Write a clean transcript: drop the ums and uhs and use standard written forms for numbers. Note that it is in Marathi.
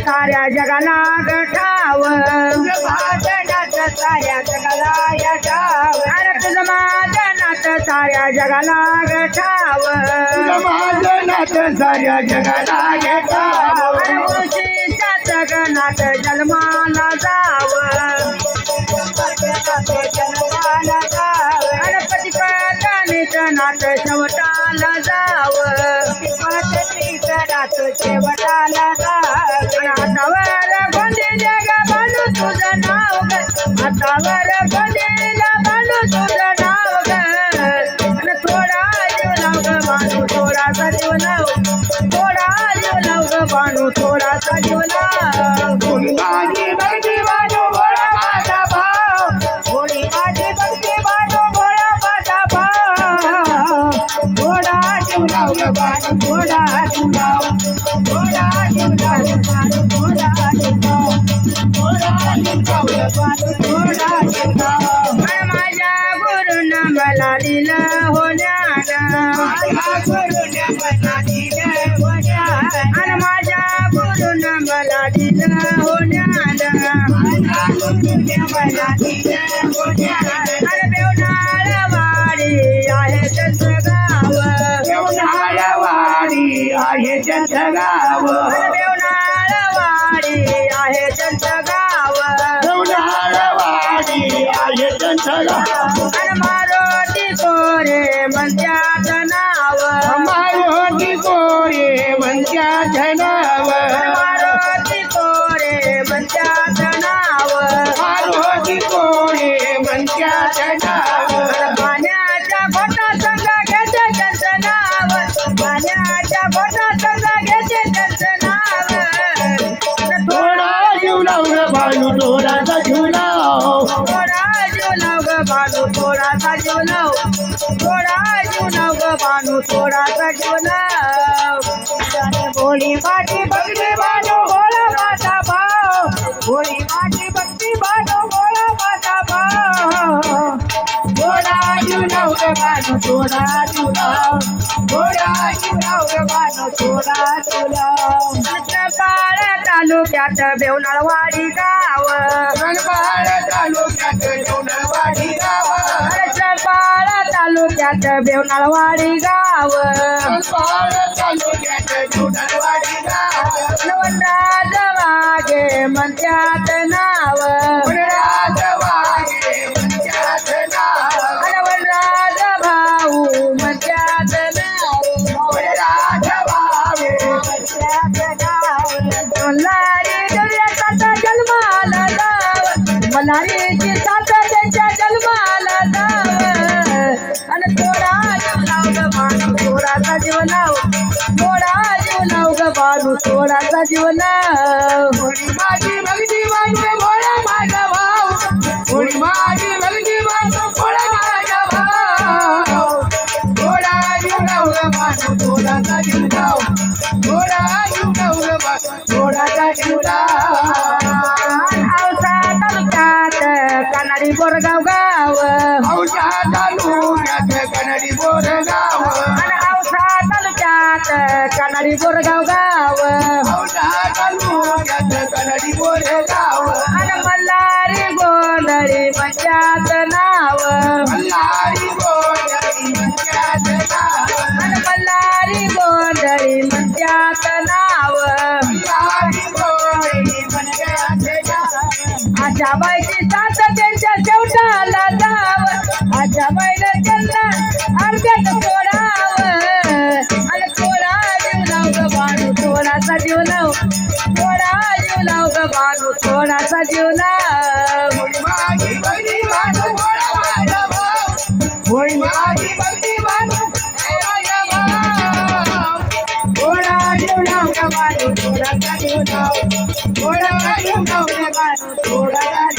साऱ्या जगाला गठाव साऱ्या जगाला यठाव अरे तुझं माझं नातं साऱ्या जगाला गठाव साऱ्या जगाला घेताव अरे मुळशीच्या जगनात जन्माला जाव अरे पतिपत्नीच नात शेवटाला जाव शेवटाला हातावर गोंडीला बांधू तुझं नाव ग हातावर गोंडीला बांधू तुझं नाव ग आणि थोडा जीव लाव ग बांधू थोडासा जीव लाव थोडा जीव लाव ग बांधू थोडासा जीव लाव माझी भक्ती बाजू भोळा माझा भाव थोडी माझी भक्ती बांधू भोळा माझा भाव थोडा जीव लाव ग बांधू थोडा जीव लाव थोडा जीव लाव बांधू थोडा जीव लाव थोडा जीव लाव माझ्या गुरुनं मला दिलं हो ज्ञान आणि माझ्या गुरुनं मला दिलं हो ज्ञान अरे बेवनाळवाडी आहे त्यांचं गाव वाडी आहे त्यांचं गाव अरे बेवनाळवाडी आहे त्यांचं गाव वाडी आहे त्यांचं गाव अरे मारुती कोरे म्हणत्यात नाव मारुती कोरे म्हणत्यात नाव मारुती कोरे म्हणत्यात नाव मारुती कोरे म्हणत्यात नाव पाण्याच्या घोटा संग घेते त्यांचं नाव पाण्याच्या घोटा संग घेते त्यांचं नाव थोडा जीव लाव ग बाळू थोडासा जीव लाव थोडा जीव लाव ग बानू थोडासा जीव लाव थोडा जीव लाव ग बानू थोडासा जीव लाव भोळी माझी भक्ती बानू भोळा माझा भाव भोळी माझी भक्ती बानू भोळा माझा भाव थोडा जीव लाव ग बानू थोडा जीव लाव थोडा जीव लाव ग बानू थोडा जीव लाव काळ तालुक्यात बेवनाळवाडी गाव गणपाळ तालुक्यात जेवणवाडी गाव पाळ तालुक्यात बेवनाळवाडी गाव गणपाळ तालुक्यात जेवणवाडी गाव वनराज वागे म्हणत्यात नाव वनराज वागे म्हणत्यात नाव वनराज भाऊ म्हणत्यात नाव वनराज वागे म्हणत्यात नाव मल्हारी दर्याचा जन्माला जाव मल्हारीची साथ त्यांच्या जन्माला जाव आणि थोडा जीव लाव ग बानू थोडासा जीव लाव थोडा जीव लाव ग बानू थोडासा जीव लाव थोडी माझी भक्ती बाजू भोळा माझा भाव थोडी माझी भक्ती बाजू भोळा माझा भाव थोडा जीव लाव ग बाजू थोडासा जीव लाव थोडा जीव लाव ग बाजू थोडासा जीव लाव औसा तालुक्यात कानाडी बोरगाव गाव औसा तालुक्यात कन्नडी बोरगाव आणि औसा तालुक्यात कानाडी बोरगाव गाव औसा तालुक्यात कन्नडी बोरगाव आणि मल्हारी गोंधळी म्हणत्यात नाव मल्हारी गोंधळी म्हणत्यात नाव आणि मल्हारी गोंधळी म्हणत्यात नाव मल्हारी गोंधळी म्हणत्यात नाव आशाबाईची साथ त्यांच्या शेवटाला जाव आशाबाईला त्यांना अर्ध्यात सोडाव आणि थोडा जीव लाव ग बानू थोडासा जीव लाव थोडा जीव लाव ग बानू थोडासा जीव लाव माझी भक्ती बाजू भोळा माझा भाव होळी माझी भक्ती बानू हे माझा भाऊ थोडा जीवनाव ग बानू थोडासा जीवनाव थोडा जीवनाव ग बानू थोडासा